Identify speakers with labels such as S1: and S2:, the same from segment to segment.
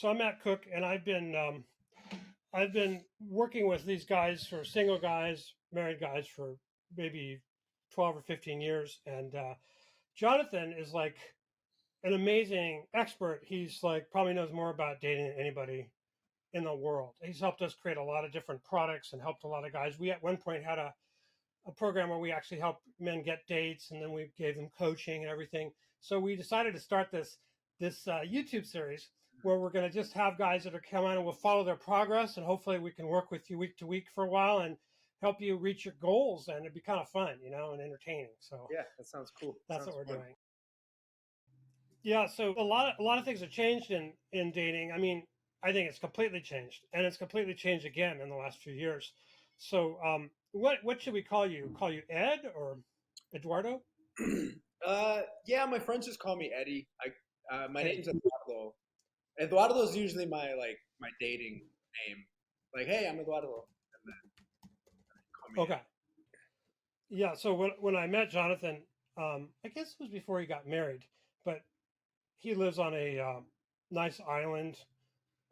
S1: So I'm Matt Cook, and I've been working with these guys for single guys, married guys for maybe 12 or 15 years, and Jonathan is like an amazing expert. He's like probably knows more about dating than anybody in the world. He's helped us create a lot of different products and helped a lot of guys. We at one point had a program where we actually helped men get dates, and then we gave them coaching and everything. So we decided to start this YouTube series where we're going to just have guys that are come on and we'll follow their progress, and hopefully we can work with you week to week for a while and help you reach your goals, and it'd be kind of fun, and entertaining. So
S2: Yeah, that sounds cool.
S1: that's
S2: Sounds
S1: what we're
S2: fun.
S1: doing. Yeah, so a lot of things have changed in dating. I mean, I think it's completely changed, and it's completely changed again in the last few years. So, what should we call you? Call you Ed or Eduardo?
S2: Yeah, my friends just call me Eddie. My
S1: Eddie.
S2: name's Eduardo. Eduardo is usually my dating name. Like, hey, I'm Eduardo, and then call me
S1: Okay. Yeah. So when I met Jonathan, I guess it was before he got married, but he lives on a nice island
S2: Eddie.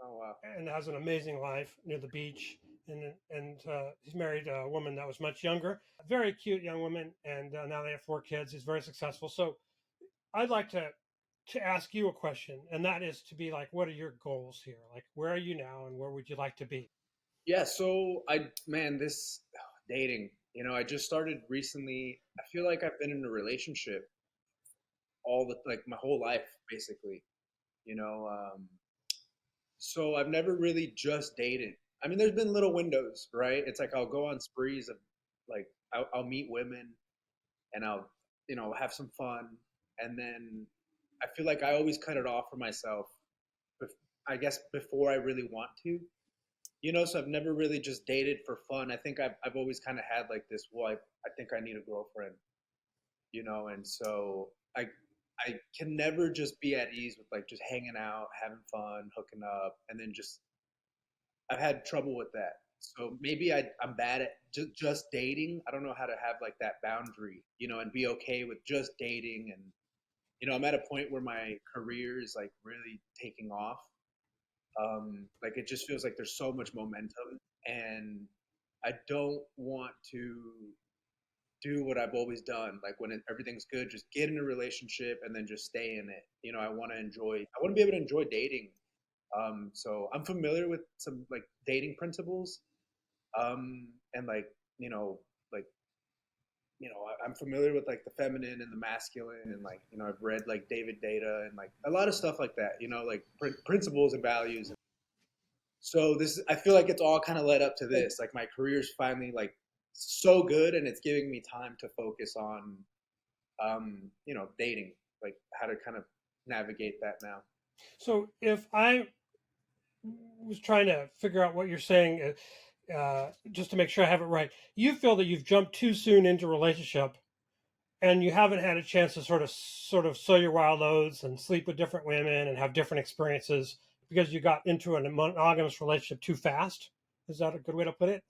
S2: Oh wow.
S1: and has an amazing life near the beach. And he's married a woman that was much younger, a very cute young woman, and now they have 4 kids. He's very successful. So I'd like to ask you a question, and that is to be like, what are your goals here? Like, where are you now, and where would you like to be?
S2: Yeah. So this dating. I just started recently. I feel like I've been in a relationship my whole life, basically. You know, um, So I've never really just dated. I mean, there's been little windows, right? It's like I'll go on sprees of like I'll meet women and I'll have some fun, and then I feel like I always cut it off for myself. I guess before I really want to, So I've never really just dated for fun. I think I've always kind of had like this. Well, I think I need a girlfriend, and so I can never just be at ease with like just hanging out, having fun, hooking up, and then just I've had trouble with that. So maybe I'm bad at just dating. I don't know how to have like that boundary, and be okay with just dating. And, I'm at a point where my career is like really taking off. Like it just feels like there's so much momentum, and I don't want to do what I've always done. Like when everything's good, just get in a relationship and then just stay in it. I want to be able to enjoy dating. So I'm familiar with some like dating principles, and you know, like I'm familiar with like the feminine and the masculine, and like I've read like David Data and like a lot of stuff like that. Like principles and values. So I feel like it's all kind of led up to this. Like my career's finally like so good, and it's giving me time to focus on, dating, like how to kind of navigate that now.
S1: So if I was trying to figure out what you're saying, just to make sure I have it right, you feel that you've jumped too soon into a relationship, and you haven't had a chance to sort of sow your wild oats and sleep with different women and have different experiences because you got into a monogamous relationship too fast. Is that a good way to put it?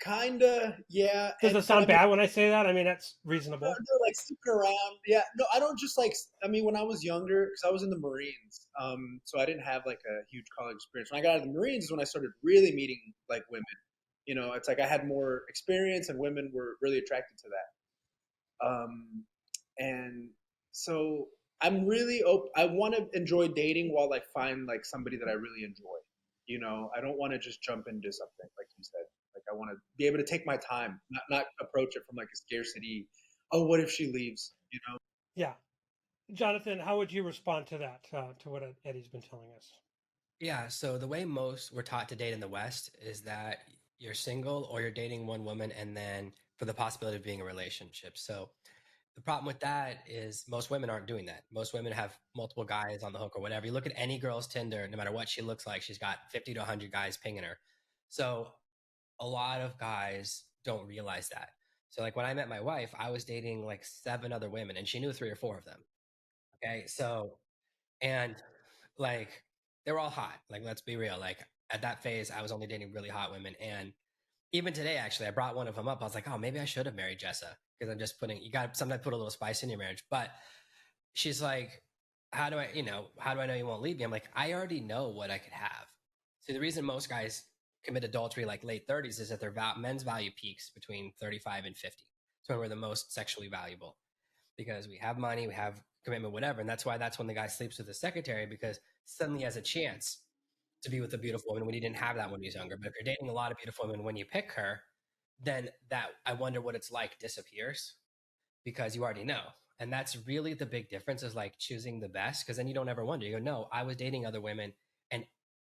S2: Kinda, yeah,
S1: Does it
S2: but I
S1: sound
S2: mean,
S1: bad when I say that? I mean, that's
S2: no,
S1: reasonable.
S2: no, like sleeping around. Yeah, no, I don't just like. I mean, when I was younger, because I was in the Marines, so I didn't have like a huge college experience. When I got out of the Marines is when I started really meeting like women. It's like I had more experience, and women were really attracted to that. And so I'm really I want to enjoy dating while I find like somebody that I really enjoy. I don't want to just jump into something like you said. Like I want to be able to take my time, not approach it from like a scarcity. Oh, what if she leaves?
S1: Yeah. Jonathan, how would you respond to that, to what Eddie's been telling us?
S3: Yeah, so the way most we're taught to date in the West is that you're single or you're dating one woman and then for the possibility of being a relationship. So the problem with that is most women aren't doing that. Most women have multiple guys on the hook or whatever. You look at any girl's Tinder, no matter what she looks like, she's got 50 to 100 guys pinging her. So a lot of guys don't realize that. So like when I met my wife, I was dating like 7 other women and she knew 3 or 4 of them. Okay. And like they were all hot. Like, let's be real. Like at that phase, I was only dating really hot women. And even today, actually, I brought one of them up. I was like, oh, maybe I should have married Jessa because I'm just you got to sometimes put a little spice in your marriage. But she's like, how do I know you won't leave me? I'm like, I already know what I could have. See, the reason most guys commit adultery like late 30s is that their men's value peaks between 35 and 50. It's when we're the most sexually valuable because we have money, we have commitment, whatever. And that's when the guy sleeps with the secretary because suddenly he has a chance to be with a beautiful woman when he didn't have that when he was younger. But if you're dating a lot of beautiful women when you pick her, then that I wonder what it's like disappears because you already know. And that's really the big difference is like choosing the best because then you don't ever wonder. You go, no, I was dating other women. And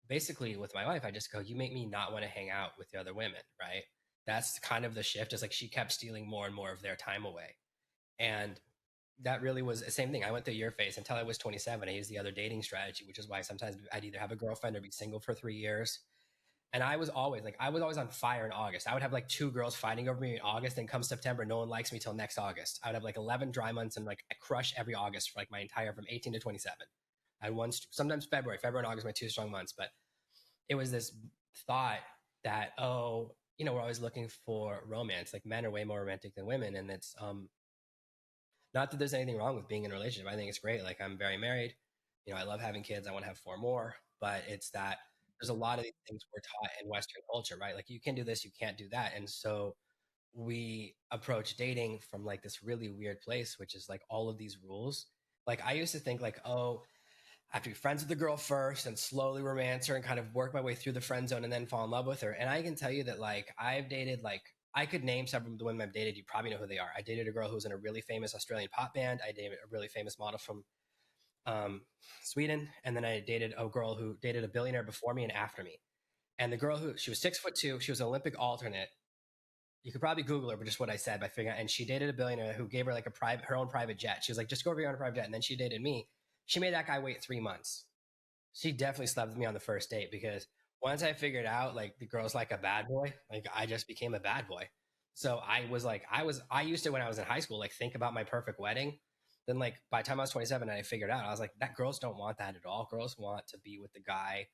S3: basically with my wife, I just go, you make me not want to hang out with the other women, right? That's kind of the shift. Is like she kept stealing more and more of their time away. And that really was the same thing. I went through your phase until I was 27. I used the other dating strategy, which is why sometimes I'd either have a girlfriend or be single for 3 years. And I was always on fire in August. I would have like two girls fighting over me in August. And come September, no one likes me till next August. I would have like 11 dry months and like I crush every August for like my entire from 18 to 27. I had one, sometimes February and August, my two strong months. But it was this thought that, oh, we're always looking for romance. Like men are way more romantic than women. And it's, not that there's anything wrong with being in a relationship. I think it's great. Like I'm very married. I love having kids. I want to have four more. But it's that there's a lot of these things we're taught in Western culture, right? Like you can do this, you can't do that. And so we approach dating from like this really weird place, which is like all of these rules. Like I used to think like, oh, I have to be friends with the girl first and slowly romance her and kind of work my way through the friend zone and then fall in love with her. And I can tell you that like I've dated like I could name several of the women I've dated. You probably know who they are. I dated a girl who was in a really famous Australian pop band. I dated a really famous model from Sweden, and then I dated a girl who dated a billionaire before me and after me. And the girl who she was 6'2", she was an Olympic alternate. You could probably Google her, but just what I said by figuring out. And she dated a billionaire who gave her like her own private jet. She was like, just go over here on a private jet. And then she dated me. She made that guy wait 3 months. She definitely slept with me on the first date because once I figured out like the girl's like a bad boy, like I just became a bad boy. So I used to when I was in high school, like think about my perfect wedding. Then like by the time I was 27 and I figured out, I was like, that girls don't want that at all. Girls want to be with the guy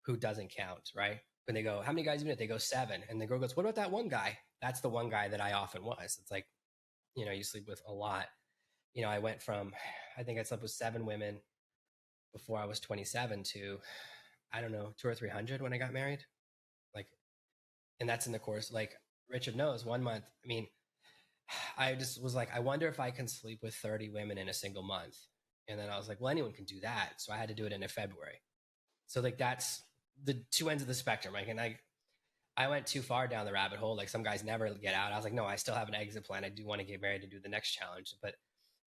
S3: who doesn't count, right? When they go, how many guys you with? They go 7. And the girl goes, what about that one guy? That's the one guy that I often was. It's like, you sleep with a lot. I went from, I think I slept with 7 women before I was 27 to, I don't know, 200 or 300 when I got married. Like, and that's in the course. Like Richard knows, 1 month. I mean, I just was like, I wonder if I can sleep with 30 women in a single month. And then I was like, well, anyone can do that. So I had to do it in a February. So like that's the two ends of the spectrum. Like, and I went too far down the rabbit hole. Like some guys never get out. I was like, no, I still have an exit plan. I do want to get married to do the next challenge. But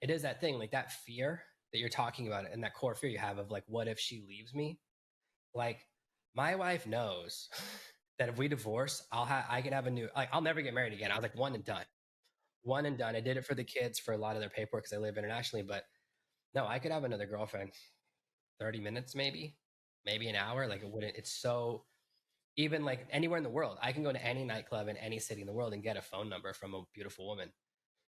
S3: it is that thing, like that fear that you're talking about and that core fear you have of like, what if she leaves me? Like my wife knows that if we divorce, I can have a new, like I'll never get married again. I was like one and done. One and done. I did it for the kids for a lot of their paperwork because I live internationally, but no, I could have another girlfriend 30 minutes, maybe an hour. Like it wouldn't, it's so, even like anywhere in the world, I can go to any nightclub in any city in the world and get a phone number from a beautiful woman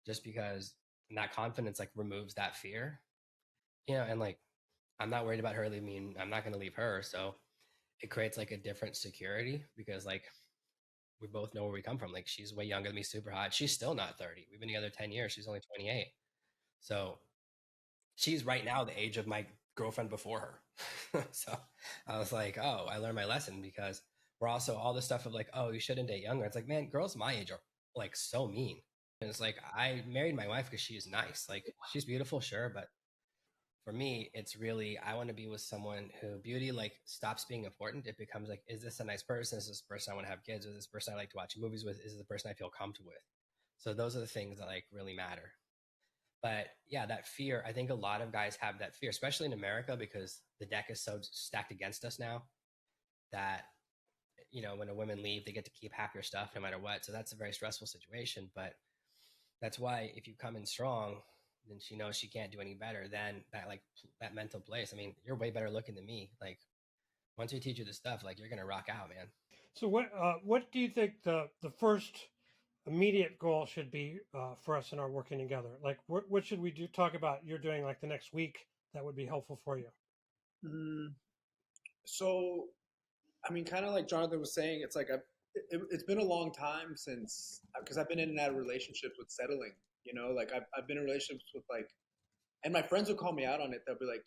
S3: just because that confidence like removes that fear, and like I'm not worried about her leaving me. I'm not going to leave her. So it creates like a different security because like we both know where we come from. Like she's way younger than me, super hot. She's still not 30. We've been together 10 years. She's only 28. So she's right now the age of my girlfriend before her. So I was like, oh, I learned my lesson because we're also all this stuff of like, oh, you shouldn't date younger. It's like, man, girls my age are like so mean. And it's like, I married my wife because she is nice. Like she's beautiful, sure. But for me, it's really, I want to be with someone who beauty like stops being important. It becomes like, is this a nice person? Is this person I want to have kids with? Is this person I like to watch movies with? Is this the person I feel comfortable with? So those are the things that like really matter. But yeah, that fear, I think a lot of guys have that fear, especially in America, because the deck is so stacked against us now that, when a women leave, they get to keep half your stuff no matter what. So that's a very stressful situation. But that's why if you come in strong, then she knows she can't do any better than that, like that mental place. I mean, you're way better looking than me. Like once we teach you this stuff, like you're going to rock out, man.
S1: So what do you think the first immediate goal should be for us in our working together? Like what should we do? Talk about you're doing like the next week that would be helpful for you.
S2: Mm, so, I mean, kind of like Jonathan was saying, it's like it's been a long time since because I've been in that relationships with settling. Like I've been in relationships with like And my friends would call me out on it. They'll be like,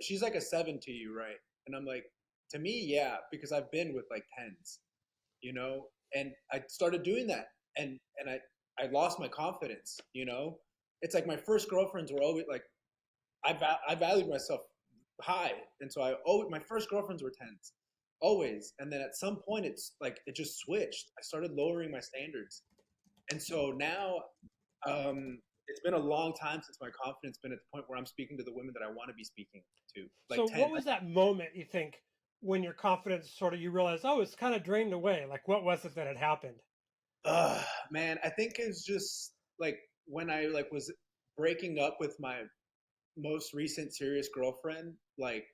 S2: she's like a 7 to you, right? And I'm like, to me, yeah, because I've been with like 10s, you know? And I started doing that, and I lost my confidence, you know? It's like my first girlfriends were always like, I valued myself high. And so my first girlfriends were 10s, always. And then at some point, it's like, it just switched. I started lowering my standards. And so now, it's been a long time since my confidence been at the point where I'm speaking to the women that I want to be speaking to. Like
S1: So,
S2: 10,
S1: what was that moment you think when your confidence sort of you realized, oh, it's kind of drained away? Like, what was it that had happened?
S2: man, I think it's just like when I like was breaking up with my most recent serious girlfriend, like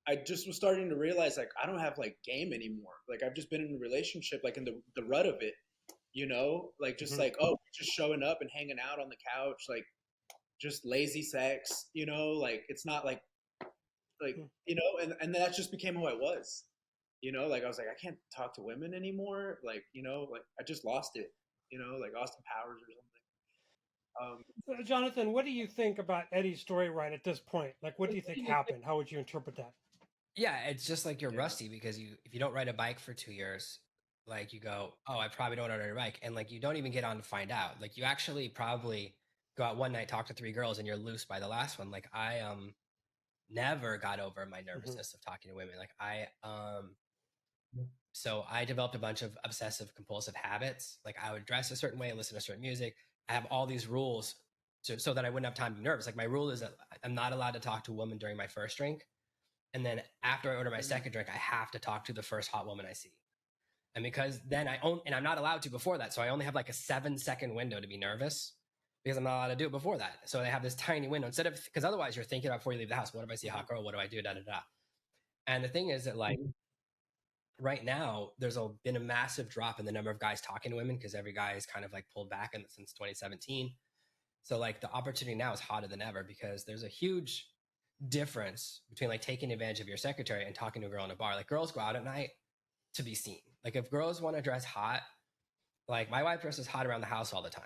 S2: I just was starting to realize like I don't have like game anymore. Like I've just been in a relationship like in the rut of it, you know? Like just
S1: Hmm.
S2: like, oh, just showing up and hanging out on the couch, like just lazy sex, you know? Like it's not like, you know, and that just became who I was. You know, like I was like, I can't talk to women anymore. Like, you know, like I just lost it, you know, like Austin Powers or something.
S1: Jonathan, what do you think about Eddie's story right at this point? Like, what do you think happened? How would you interpret that?
S3: Yeah, it's just like you're
S2: Yeah.
S3: rusty because if you don't ride a bike for 2 years, like you go, oh, I probably don't know how to ride a bike, and like you don't even get on to find out. Like you actually probably go out one night, talk to 3 girls, and you're loose by the last one. Like I never got over my
S1: Hmm.
S3: nervousness of talking to women. Like so I developed a bunch of obsessive compulsive habits. Like I would dress a certain way, listen to certain music. I have all these rules so that I wouldn't have time to be nervous. Like my rule is that I'm not allowed to talk to a woman during my first drink. And then after I order my
S2: Mm.
S3: second drink, I have to talk to the first hot woman I see. And because then and I'm not allowed to before that. So I only have like a 7-second window to be nervous because I'm not allowed to do it before that. So I have this tiny window instead of, because otherwise you're thinking about before you leave the house, what if I see a hot girl? What do I do? Da, da, da. And the thing is that like right now, been a massive drop in the number of guys talking to women because every guy is kind of like pulled back since 2017. So like the opportunity now is hotter than ever because there's a huge difference between like taking advantage of your secretary and talking to a girl in a bar. Like girls go out at night to be seen. Like if girls want to dress hot, like my wife dresses hot around the house all the time.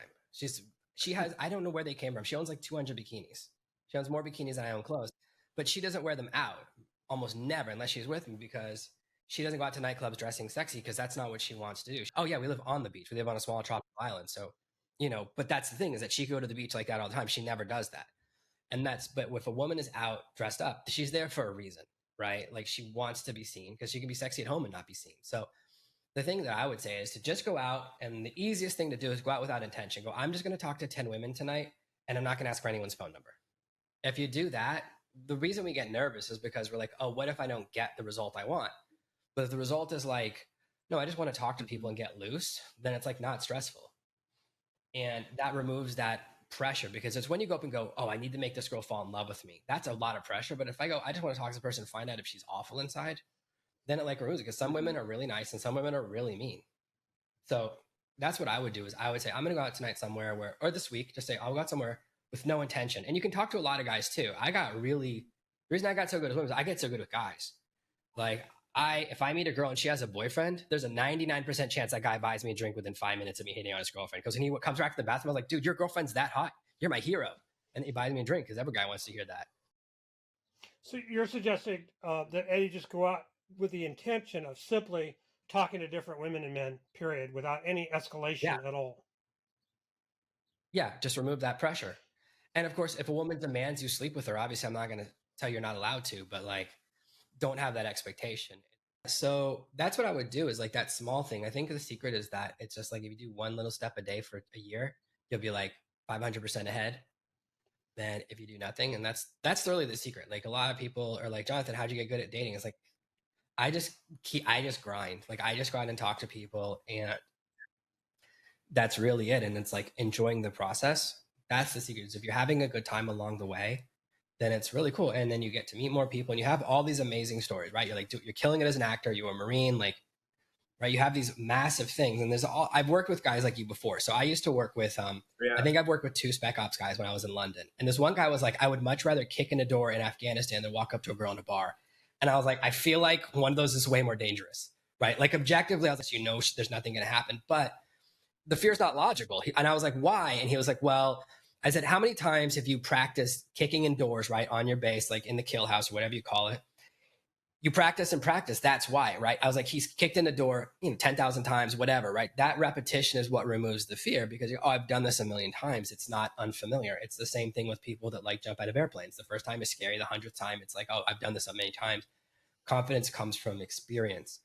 S3: She has I don't know where they came from. She owns like 200 bikinis. She owns more bikinis than I own clothes, but she doesn't wear them out almost never unless she's with me because she doesn't go out to nightclubs dressing sexy because that's not what she wants to do. Oh yeah, we live on the beach. We live on a small tropical island, so But that's the thing is that she could go to the beach like that all the time. She never does that, but if a woman is out dressed up, she's there for a reason, right? Like she wants to be seen because she can be sexy at home and not be seen. So the thing that I would say is to just go out, and the easiest thing to do is go out without intention. Go, I'm just going to talk to 10 women tonight, and I'm not going to ask for anyone's phone number. If you do that, the reason we get nervous is because we're like, oh, what if I don't get the result I want? But if the result is like, no, I just want to talk to people and get loose, then it's like not stressful. And that removes that pressure because it's when you go up and go, oh, I need to make this girl fall in love with me. That's a lot of pressure. But if I go, I just want to talk to the person and find out if she's awful inside, then it like removes it because some women are really nice and some women are really mean. So that's what I would do is I would say, I'm going to go out tonight somewhere or this week, just say, I'll go out somewhere with no intention. And you can talk to a lot of guys too. The reason I got so good with women is I get so good with guys. Like if I meet a girl and she has a boyfriend, there's a 99% chance that guy buys me a drink within 5 minutes of me hitting on his girlfriend. Because when he comes back to the bathroom, I was like, dude, your girlfriend's that hot. You're my hero. And he buys me a drink because every guy wants to hear that.
S1: So you're suggesting that Eddie just go out with the intention of simply talking to different women and men, period, without any
S3: Yeah.
S1: escalation at all.
S3: Yeah. Just remove that pressure. And of course, if a woman demands you sleep with her, obviously I'm not going to tell you you're not allowed to, but like, don't have that expectation. So that's what I would do is like that small thing. I think the secret is that it's just like if you do one little step a day for a year, you'll be like 500% ahead than if you do nothing. And that's really the secret. Like a lot of people are like, Jonathan, how'd you get good at dating? It's like, I just grind. Like I just grind and talk to people and that's really it. And it's like enjoying the process. That's the secret. Is if you're having a good time along the way, then it's really cool. And then you get to meet more people and you have all these amazing stories, right? You're like, dude, you're killing it as an actor. You were a Marine, like, right? You have these massive things. And I've worked with guys like you before. So I used to work with, I
S2: Yeah.
S3: think I've worked with 2 spec ops guys when I was in London. And this one guy was like, I would much rather kick in a door in Afghanistan than walk up to a girl in a bar. And I was like, I feel like one of those is way more dangerous, right? Like objectively, I was like, there's nothing going to happen. But the fear's not logical. And I was like, why? And he was like, well, I said, how many times have you practiced kicking indoors, right, on your base, like in the kill house or whatever you call it? You practice and practice. That's why, right? I was like, he's kicked in the door, 10,000 times, whatever, right? That repetition is what removes the fear because, I've done this a million times. It's not unfamiliar. It's the same thing with people that like jump out of airplanes. The first time is scary. The 100th time, it's like, oh, I've done this so many times. Confidence comes from experience.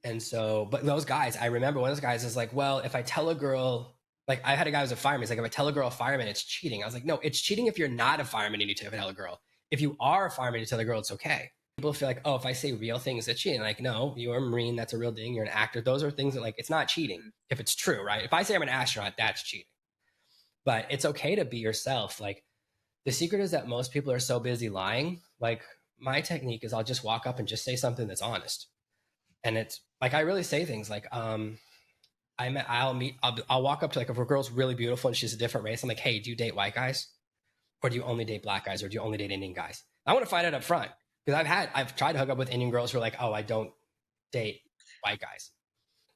S3: And so, but those guys, I remember one of those guys is like, well, if I tell a girl, like I had a guy who was a fireman. He's like, if I tell a girl a fireman, it's cheating. I was like, no, it's cheating if you're not a fireman and you tell a girl. If you are a fireman and you tell a girl, it's okay. People feel like, oh, if I say real things, it's cheating. Like, no, you're a Marine. That's a real thing. You're an actor. Those are things that like, it's not cheating if it's true, right? If I say I'm an astronaut, that's cheating. But it's okay to be yourself. Like the secret is that most people are so busy lying. Like my technique is I'll just walk up and just say something that's honest. And it's like, I really say things like, I'll walk up to like, if a girl's really beautiful and she's a different race, I'm like, hey, do you date white guys? Or do you only date black guys? Or do you only date Indian guys? I want to find out up front. Because I've tried to hook up with Indian girls who are like, oh, I don't date white guys.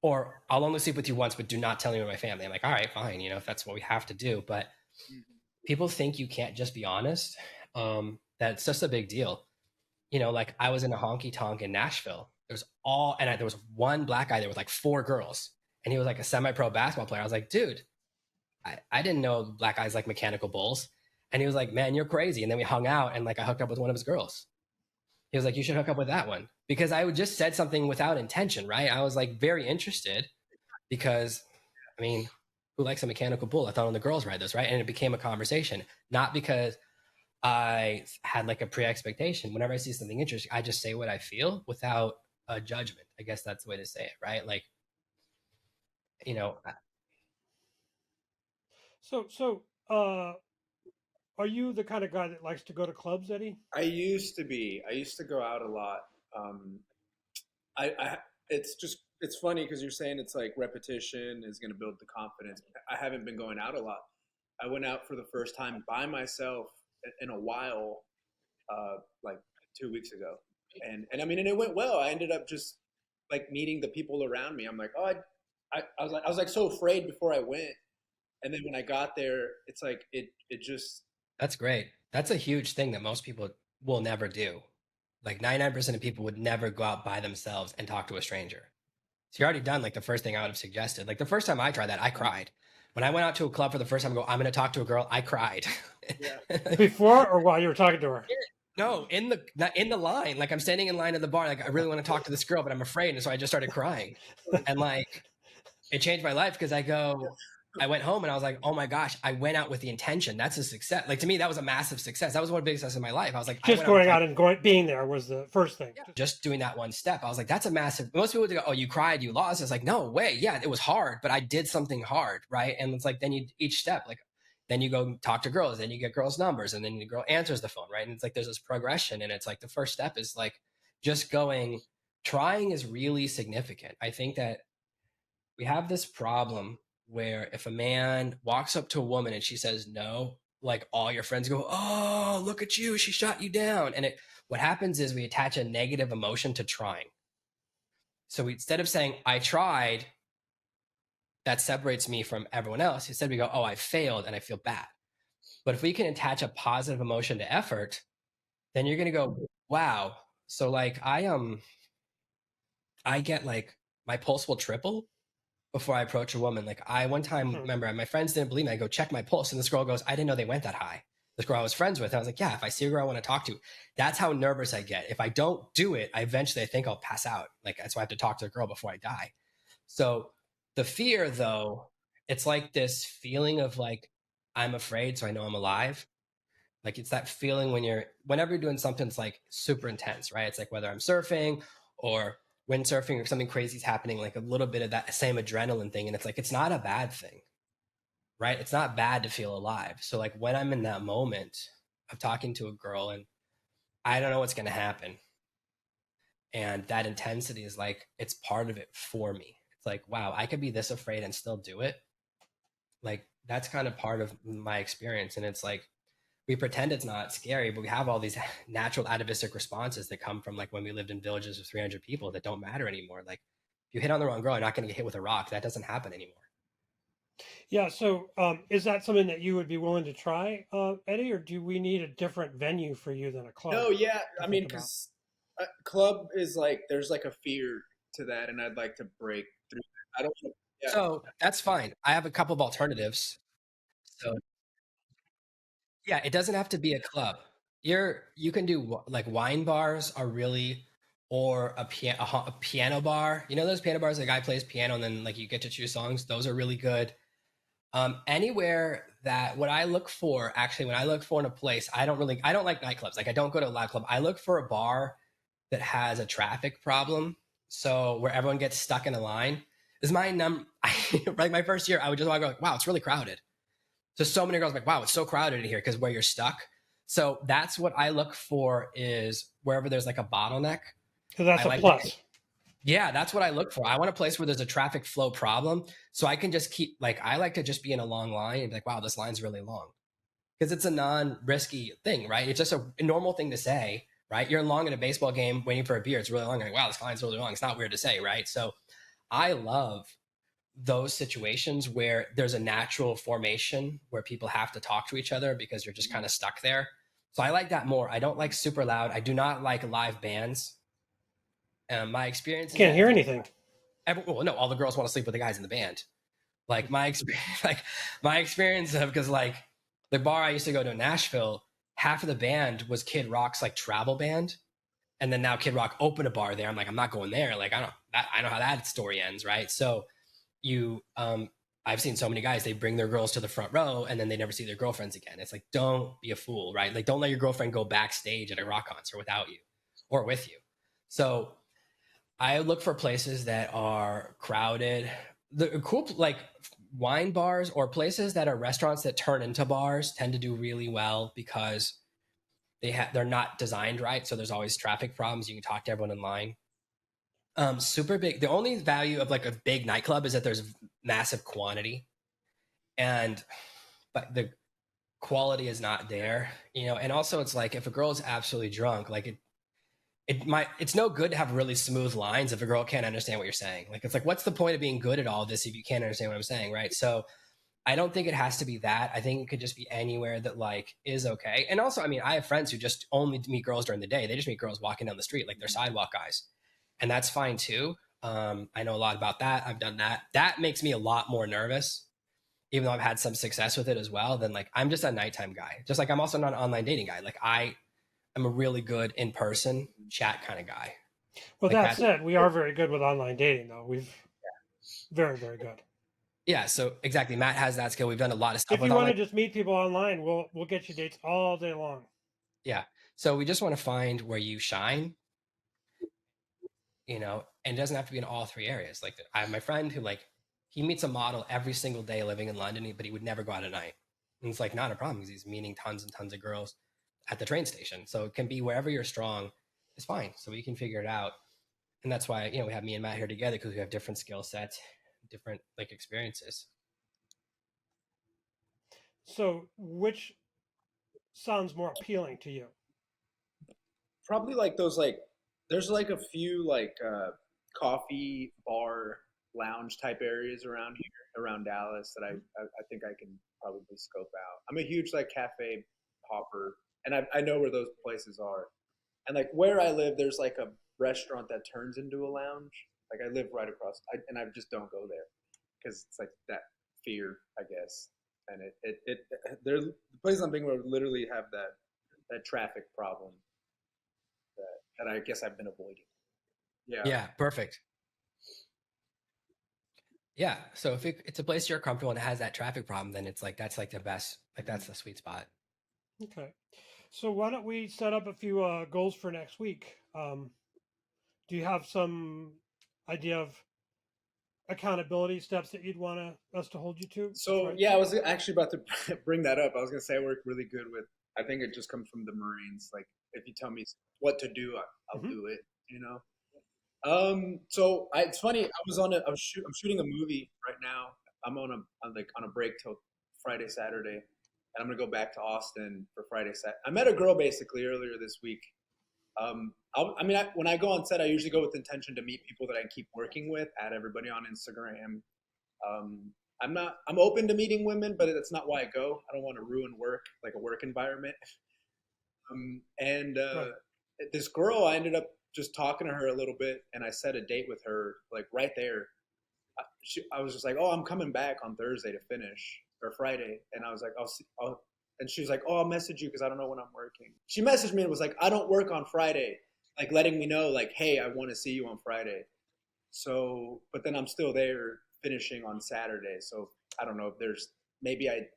S3: Or I'll only sleep with you once, but do not tell anyone in my family. I'm like, all right, fine, if that's what we have to do. But people think you can't just be honest. That's just a big deal. Like I was in a honky tonk in Nashville. There was one black guy there with like 4 girls. And he was like a semi-pro basketball player. I was like, dude, I didn't know black guys like mechanical bulls. And he was like, man, you're crazy. And then we hung out and like I hooked up with one of his girls. He was like, you should hook up with that one. Because I just said something without intention, right? I was like very interested because, who likes a mechanical bull? I thought on the girls ride this, right? And it became a conversation, not because I had like a pre-expectation. Whenever I see something interesting, I just say what I feel without a judgment. I guess that's the way to say it, right? Like,
S1: So, are you the kind of guy that likes to go to clubs, Eddie?
S2: I used to be. I used to go out a lot. It's funny because you're saying it's like repetition is going to build the confidence. I haven't been going out a lot. I went out for the first time by myself in a while, like 2 weeks ago, and it went well. I ended up just like meeting the people around me. I'm like, oh, I was like so afraid before I went, and then when I got there, it's like it just.
S3: That's great. That's a huge thing that most people will never do. Like 99% of people would never go out by themselves and talk to a stranger. So you're already done like the first thing I would have suggested. Like the first time I tried that, I cried. When I went out to a club for the first time, I'm going to talk to a girl, I cried.
S2: Yeah.
S1: Before or while you were talking to her?
S3: No, in the line. Like I'm standing in line at the bar. Like I really want to talk to this girl, but I'm afraid. And so I just started crying. And like it changed my life because I went home and I was like, oh my gosh, I went out with the intention. That's a success. Like to me, that was a massive success. That was one of the biggest success in my life. I was like,
S1: just going out and being there was the first thing.
S3: Yeah, just doing that one step. I was like, that's a massive. Most people would go, oh, you cried, you lost. It's like, no way. Yeah, it was hard, but I did something hard, right? And it's like, then each step, like, then you go talk to girls, then you get girls' numbers, and then the girl answers the phone, right? And it's like there's this progression, and it's like the first step is like just trying is really significant. I think that we have this problem where if a man walks up to a woman and she says no, like all your friends go, oh, look at you, she shot you down. And what happens is we attach a negative emotion to trying. So instead of saying, I tried, that separates me from everyone else. Instead we go, oh, I failed and I feel bad. But if we can attach a positive emotion to effort, then you're going to go, wow. So like I get like my pulse will triple before I approach a woman. Like I one time remember my friends didn't believe me. I go check my pulse and this girl goes, I didn't know they went that high. This girl I was friends with. I was like, yeah, if I see a girl I want to talk to, that's how nervous I get. If I don't do it, I think I'll pass out. Like that's why I have to talk to the girl before I die. So the fear though, it's like this feeling of like, I'm afraid, so I know I'm alive. Like it's that feeling whenever you're doing something that's like super intense, right? It's like whether I'm surfing or windsurfing or something crazy is happening, like a little bit of that same adrenaline thing. And it's like, it's not a bad thing, right? It's not bad to feel alive. So like when I'm in that moment of talking to a girl and I don't know what's going to happen. And that intensity is like, it's part of it for me. It's like, wow, I could be this afraid and still do it. Like that's kind of part of my experience. And it's like, we pretend it's not scary, but we have all these natural atavistic responses that come from like when we lived in villages of 300 people that don't matter anymore. Like if you hit on the wrong girl, you're not going to get hit with a rock. That doesn't happen anymore.
S1: Yeah. So, is that something that you would be willing to try, Eddie, or do we need a different venue for you than a club
S2: No, yeah,
S1: to
S2: I
S1: think
S2: mean,
S1: about?
S2: because club is like there's like a fear to that, and I'd like to break through that. I don't. Yeah.
S3: So that's fine. I have a couple of alternatives. So yeah, it doesn't have to be a club. You can do like wine bars are really, or a piano bar. You know those piano bars, the guy plays piano and then like you get to choose songs. Those are really good. Anywhere that what I look for actually when I look for in a place, I don't like nightclubs. Like I don't go to a live club. I look for a bar that has a traffic problem. So where everyone gets stuck in a line. Is my like my first year, I would just walk like, wow, it's really crowded. So many girls like, wow, it's so crowded in here because where you're stuck. So that's what I look for is wherever there's like a bottleneck.
S1: So that's
S3: I
S1: a
S3: like to,
S1: plus.
S3: yeah, that's what I look for. I want a place where there's a traffic flow problem. So I can just keep like, I like to just be in a long line and be like, wow, this line's really long. Because it's a non-risky thing, right? It's just a normal thing to say, right? You're long in a baseball game waiting for a beer. It's really long. Like, wow, this line's really long. It's not weird to say, right? So I love those situations where there's a natural formation where people have to talk to each other because you're just kind of stuck there. So I like that more. I don't like super loud. I do not like live bands. My experience is
S1: Can't
S3: that
S1: hear anything.
S3: well, no, all the girls want to sleep with the guys in the band. Like my experience, like my experience of because like the bar I used to go to in Nashville, half of the band was Kid Rock's like travel band, and then now Kid Rock opened a bar there. I'm like, I'm not going there. Like I know how that story ends, right? So you I've seen so many guys, they bring their girls to the front row and then they never see their girlfriends again. It's like, don't be a fool, right? Like don't let your girlfriend go backstage at a rock concert without you or with you. So I look for places that are crowded. The cool like wine bars or places that are restaurants that turn into bars tend to do really well because they're not designed right, so there's always traffic problems. You can talk to everyone in line. Super big. The only value of like a big nightclub is that there's massive quantity, and but the quality is not there. You know, and also it's like if a girl is absolutely drunk, like it's no good to have really smooth lines if a girl can't understand what you're saying. Like it's like what's the point of being good at all of this if you can't understand what I'm saying, right? So I don't think it has to be that. I think it could just be anywhere that like is okay. And also, I mean, I have friends who just only meet girls during the day. They just meet girls walking down the street, like they're sidewalk guys, and that's fine too. I know a lot about that. I've done that. That makes me a lot more nervous, even though I've had some success with it as well. Than like I'm just a nighttime guy. Just like I'm also not an online dating guy. Like I'm a really good in person chat kind of guy.
S1: Well,
S3: Like
S1: that
S3: that.
S1: said, we are very good with online dating, though. We've very, very good.
S3: Yeah. So exactly, Matt has that skill. We've done a lot of stuff
S1: If
S3: with
S1: you want
S3: online.
S1: to just meet people online, we'll get you dates all day long.
S3: Yeah. So we just want to find where you shine, you know, and it doesn't have to be in all three areas. Like I have my friend who like he meets a model every single day living in London, but he would never go out at night. And it's like not a problem because he's meeting tons and tons of girls at the train station. So it can be wherever you're strong is fine. So we can figure it out. And that's why, you know, we have me and Matt here together because we have different skill sets, different like experiences.
S1: So, which sounds more appealing to you?
S2: Probably like those like there's like a few like coffee bar lounge type areas around here around Dallas that I think I can probably scope out. I'm a huge like cafe hopper, and I know where those places are. And like where I live, there's like a restaurant that turns into a lounge. Like I live right across, and I just don't go there because it's like that fear, I guess. And there's the places I'm being where literally have that traffic problem that I guess I've been avoiding. Yeah.
S3: Yeah, perfect. Yeah. So if it's a place you're comfortable and it has that traffic problem, then it's like that's like the best, like that's the sweet spot.
S1: Okay. So, why don't we set up a few goals for next week? Do you have some idea of accountability steps that you'd want us to hold you to?
S2: So
S1: Right.
S2: yeah, I was actually about to bring that up. I was gonna say I work really good with. I think it just comes from the Marines. Like if you tell me what to do, I'll
S1: Mm-hmm.
S2: do it. You know. It's funny. I'm shooting a movie right now. I'm like on a break till Friday, Saturday, and I'm gonna go back to Austin for Friday. I met a girl basically earlier this week. When I go on set, I usually go with intention to meet people that I keep working with. Add everybody on Instagram. Um, I'm open to meeting women, but that's not why I go. I don't want to ruin work, like a work environment. And
S1: Right.
S2: this girl, I ended up just talking to her a little bit, and I set a date with her like right there. I was just like, "Oh, I'm coming back on Thursday to finish or Friday," and I was like, "I'll see." And she was like, "Oh, I'll message you because I don't know when I'm working." She messaged me and was like, "I don't work on Friday," like letting me know like, "Hey, I want to see you on Friday." So, but then I'm still there finishing on Saturday. So I don't know if there's maybe I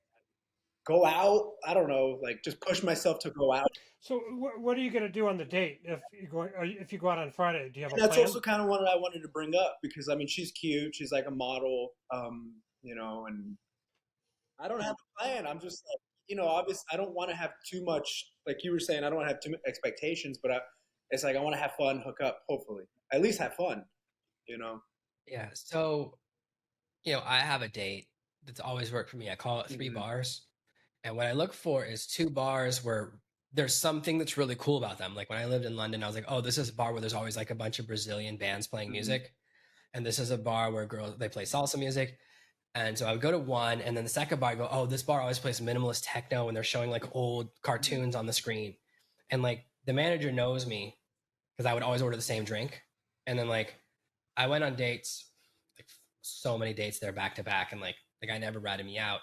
S2: go out. I don't know, like just push myself to go out.
S1: So what are you going to do on the date if you go out on Friday? Do you have
S2: And
S1: a
S2: that's
S1: plan?
S2: also kind of what I wanted to bring up because I mean she's cute. She's like a model, and I don't have a plan. I'm just like, obviously I don't want to have too much, like you were saying, I don't want to have too much expectations, but it's like I want to have fun, hook up, hopefully. At least have fun, you know?
S3: Yeah. So, I have a date that's always worked for me. I call it three
S2: Hmm.
S3: bars. And what I look for is two bars where there's something that's really cool about them. Like when I lived in London, I was like, oh, this is a bar where there's always like a bunch of Brazilian bands playing
S2: Hmm.
S3: music. And this is a bar where girls they play salsa music. And so I would go to one, and then the second bar, I go, oh, this bar always plays minimalist techno, and they're showing like old cartoons on the screen. And like the manager knows me because I would always order the same drink. And then like I went on dates, like so many dates there back to back, and like the guy never ratted me out.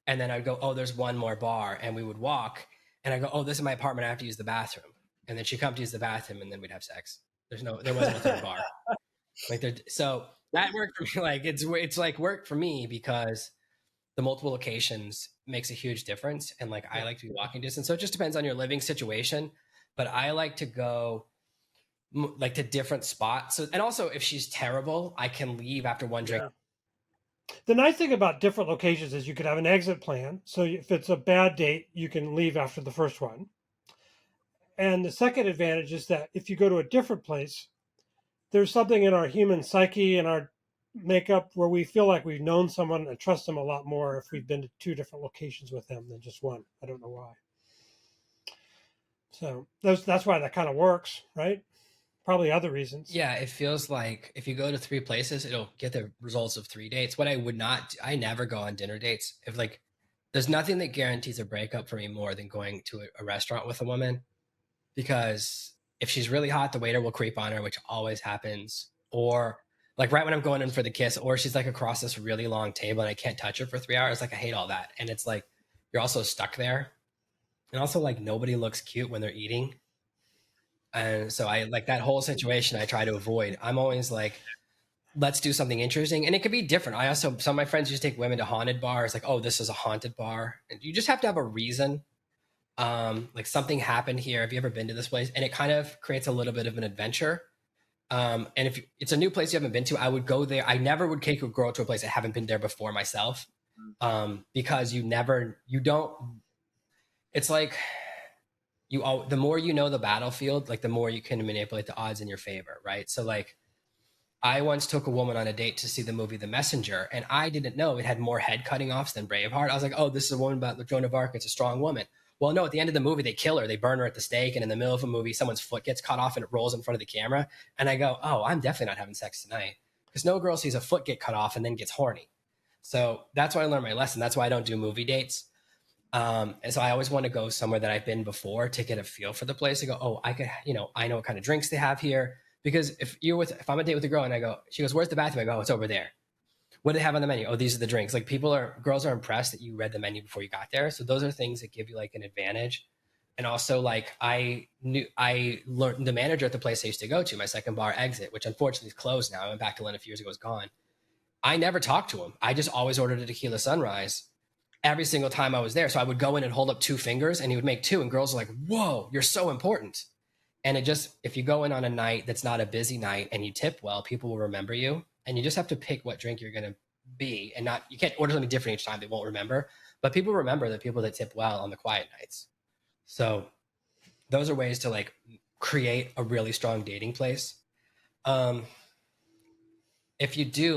S3: And then I'd go, oh, there's one more bar, and we would walk, and I go, oh, this is my apartment. I have to use the bathroom, and then she'd come to use the bathroom, and then we'd have sex. There wasn't a third bar. Like there, so that worked for me. Like it's like worked for me because the multiple locations makes a huge difference, and like I
S1: Yeah.
S3: like to be walking distance. So it just depends on your living situation, but I like to go like to different spots. So, and also if she's terrible, I can leave after one drink.
S2: Yeah.
S1: Sure. The nice thing about different locations is you could have an exit plan. So if it's a bad date, you can leave after the first one. And the second advantage is that if you go to a different place, there's something in our human psyche and our makeup where we feel like we've known someone and trust them a lot more if we've been to two different locations with them than just one. I don't know why. So that's why that kind of works, right? Probably other reasons.
S3: Yeah, it feels like if you go to three places, it'll get the results of three dates. What I would not, I never go on dinner dates. If like, there's nothing that guarantees a breakup for me more than going to a restaurant with a woman, because if she's really hot, the waiter will creep on her, which always happens. Or like right when I'm going in for the kiss, or she's like across this really long table and I can't touch her for 3 hours. Like I hate all that. And it's like you're also stuck there. And also like nobody looks cute when they're eating. And so I like that whole situation I try to avoid. I'm always like, let's do something interesting. And it could be different. I also some of my friends used to take women to haunted bars, like, oh, this is a haunted bar. And you just have to have a reason. Like something happened here. Have you ever been to this place? And it kind of creates a little bit of an adventure. And if it's a new place you haven't been to, I would go there. I never would take a girl to a place I haven't been there before myself. Because you don't, it's like the more you know the battlefield, like the more you can manipulate the odds in your favor, right? So like I once took a woman on a date to see the movie The Messenger, and I didn't know it had more head cutting offs than Braveheart. I was like, oh, this is a woman about Joan of Arc. It's a strong woman. Well, no, at the end of the movie, they kill her. They burn her at the stake. And in the middle of the movie, someone's foot gets cut off and it rolls in front of the camera. And I go, oh, I'm definitely not having sex tonight. Because no girl sees a foot get cut off and then gets horny. So that's why I learned my lesson. That's why I don't do movie dates. And so I always want to go somewhere that I've been before to get a feel for the place. I go, oh, I know what kind of drinks they have here. Because if I'm a date with a girl and I go, she goes, where's the bathroom? I go, oh, it's over there. What do they have on the menu? Oh, these are the drinks. Like girls are impressed that you read the menu before you got there. So those are things that give you like an advantage. And also like I learned the manager at the place I used to go to, my second bar, Exit, which unfortunately is closed now. I went back to London a few years ago, it's gone. I never talked to him. I just always ordered a tequila sunrise every single time I was there. So I would go in and hold up two fingers and he would make two. And girls are like, whoa, you're so important. And if you go in on a night that's not a busy night and you tip well, people will remember you. And you just have to pick what drink you're going to be and you can't order something different each time. They won't remember, but people remember the people that tip well on the quiet nights. So those are ways to like create a really strong dating place. If you do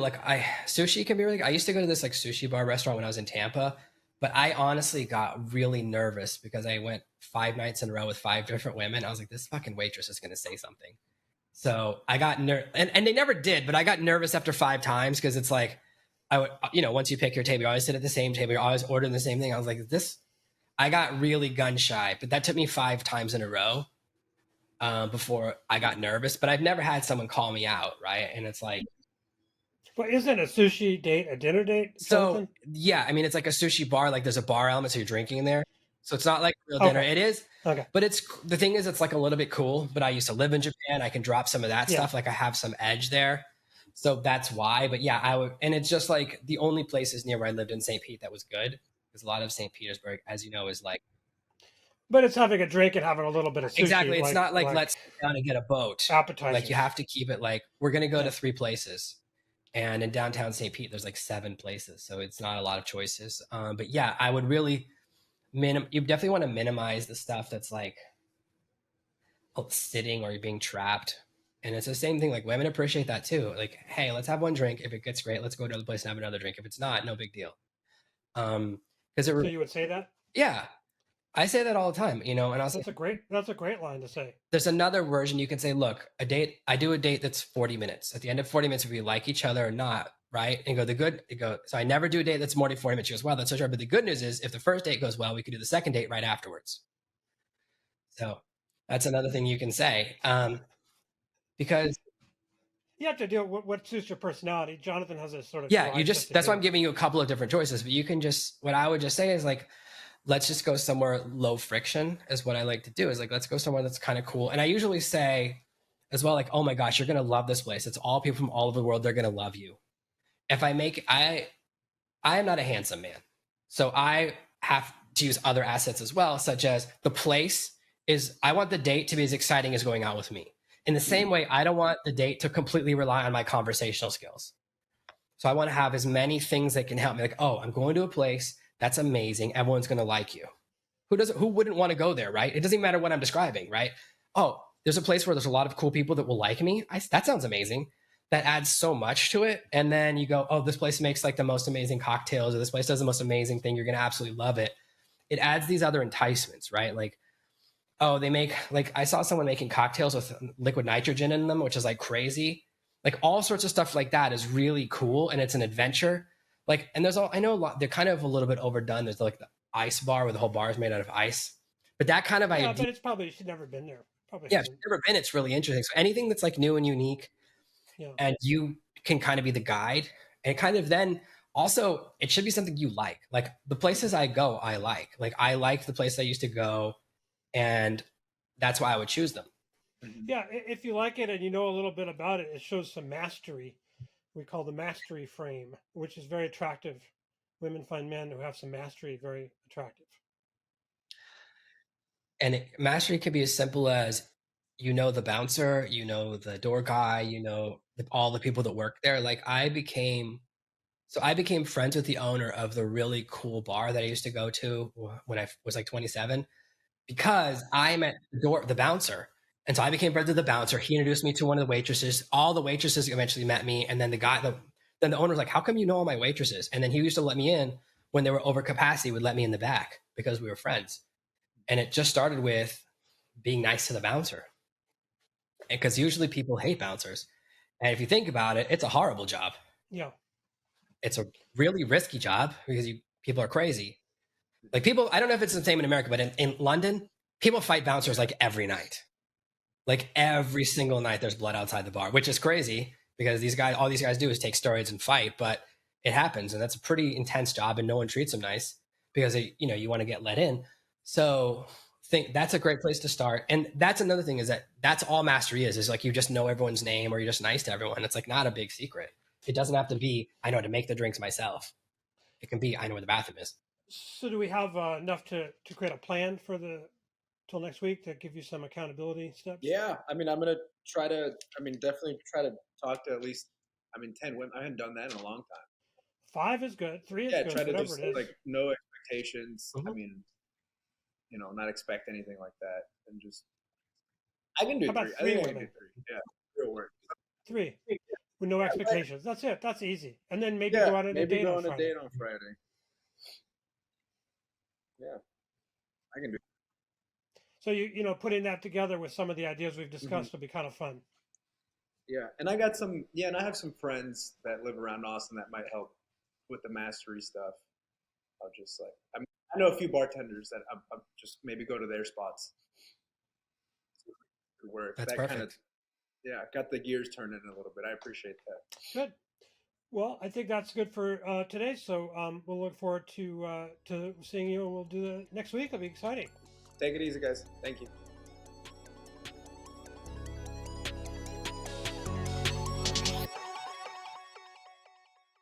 S3: sushi can be really, I used to go to this like sushi bar restaurant when I was in Tampa, but I honestly got really nervous because I went 5 nights in a row with 5 different women. I was like, this fucking waitress is going to say something. So I got and they never did, but I got nervous after 5 times because it's like, I would, once you pick your table, you always sit at the same table. You're always ordering the same thing. I was like, I got really gun shy, but that took me 5 times in a row before I got nervous. But I've never had someone call me out, right? And it's like,
S1: But isn't a sushi date a dinner date,
S3: so
S1: Jonathan?
S3: yeah, I mean, it's like a sushi bar. Like there's a bar element, so you're drinking in there. So it's not like real dinner.
S1: Okay.
S3: It is,
S1: Okay.
S3: but the thing is, it's like a little bit cool. But I used to live in Japan. I can drop some of that
S1: Yeah.
S3: stuff. Like I have some edge there. So that's why. But yeah, I would, and it's just like the only places near where I lived in St. Pete that was good, because a lot of St. Petersburg, as you know, is like,
S1: But it's having a drink and having a little bit of sushi.
S3: exactly. It's not like let's sit down and get a boat.
S1: appetizers.
S3: Like you have to keep it like we're gonna go
S1: Yeah.
S3: to 3 places, and in downtown St. Pete, there's like 7 places, so it's not a lot of choices. But yeah, I would really you definitely want to minimize the stuff that's like sitting or you're being trapped. And it's the same thing. Like women appreciate that too. Like, hey, let's have one drink. If it gets great, let's go to another place and have another drink. If it's not, no big deal. Because
S1: So you would say that?
S3: yeah, I say that all the time. And I'll say
S1: That's a great line to say.
S3: there's another version. You can say, look, I do a date that's 40 minutes. At the end of 40 minutes, if we like each other or not, right? And so I never do a date that's more than 40 minutes. She goes, wow, that's so sure. But the good news is if the first date goes well, we could do the second date right afterwards. So that's another thing you can say. Because
S1: you have to do what suits your personality. Jonathan has a sort of
S3: that's why I'm giving you a couple of different choices. But you can what I would just say is like, let's just go somewhere low friction is what I like to do. Is like, let's go somewhere that's kind of cool. And I usually say as well, like, oh my gosh, you're gonna love this place. It's all people from all over the world. They're gonna love you. If I am not a handsome man, so I have to use other assets as well, such as the place is. I want the date to be as exciting as going out with me. In the same way, I don't want the date to completely rely on my conversational skills. So I want to have as many things that can help me. Like, oh, I'm going to a place that's amazing. Everyone's going to like you. Who wouldn't want to go there, right? It doesn't matter what I'm describing, right? Oh, there's a place where there's a lot of cool people that will like me. That sounds amazing. That adds so much to it. And then you go, oh, this place makes like the most amazing cocktails, or this place does the most amazing thing. You're going to absolutely love it. It adds these other enticements, right? Like, oh, they make, like, I saw someone making cocktails with liquid nitrogen in them, which is like crazy. Like all sorts of stuff like that is really cool. And it's an adventure. Like, and I know a lot, they're kind of a little bit overdone. There's like the ice bar where the whole bar is made out of ice. But that kind of idea.
S1: But it's probably, you've never been there. Probably.
S3: Yeah, if you've never been, it's really interesting. So anything that's like new and unique, and you can kind of be the guide. And kind of then also, it should be something you like. Like the places I go, I like. Like I like the place I used to go. And that's why I would choose them.
S1: Yeah, if you like it and you know a little bit about it, it shows some mastery. We call the mastery frame, which is very attractive. Women find men who have some mastery very attractive.
S3: And mastery can be as simple as the bouncer, the door guy, all the people that work there. Like I became friends with the owner of the really cool bar that I used to go to when I was like 27. Because I met the bouncer. And so I became friends with the bouncer. He introduced me to one of the waitresses. All the waitresses eventually met me. And then then the owner's like, how come you know all my waitresses? And then he used to let me in when they were over capacity, would let me in the back because we were friends. And it just started with being nice to the bouncer. And because usually people hate bouncers. And if you think about it, it's a horrible job.
S1: Yeah.
S3: It's a really risky job because people are crazy. Like people, I don't know if it's the same in America, but in London, people fight bouncers like every night. Like every single night there's blood outside the bar, which is crazy because all these guys do is take steroids and fight, but it happens. And that's a pretty intense job and no one treats them nice because you want to get let in. So think that's a great place to start. And that's another thing is that's all mastery is like, you just know everyone's name or you're just nice to everyone. It's like not a big secret. It doesn't have to be, I know how to make the drinks myself. It can be, I know where the bathroom is.
S1: So do we have enough to create a plan for till next week to give you some accountability steps?
S2: Yeah, I mean, I'm gonna definitely try to talk to at least, 10 women. I haven't done that in a long time.
S1: 5 is good. 3 is good.
S2: Try to
S1: whatever
S2: just
S1: it is.
S2: like no expectations.
S3: Mm-hmm.
S2: I mean, not expect anything like that, and just I can do 3. I think I can do 3. Yeah, real work.
S1: 3 with no expectations. That's it. That's easy. And then maybe go out on a date on
S2: Friday. Yeah, I can do.
S1: So putting that together with some of the ideas we've discussed will be kind of fun.
S2: Yeah, and I got some. Yeah, and I have some friends that live around Austin that might help with the mastery stuff, I'll just like I know a few bartenders that I'm just maybe go to their spots. It work.
S3: That's
S2: That kind of
S3: perfect.
S2: yeah, got the gears turning a little bit. I appreciate that.
S1: Good. Well, I think that's good for today. So we'll look forward to seeing you. We'll do the next week. It'll be exciting.
S2: Take it easy, guys. Thank you.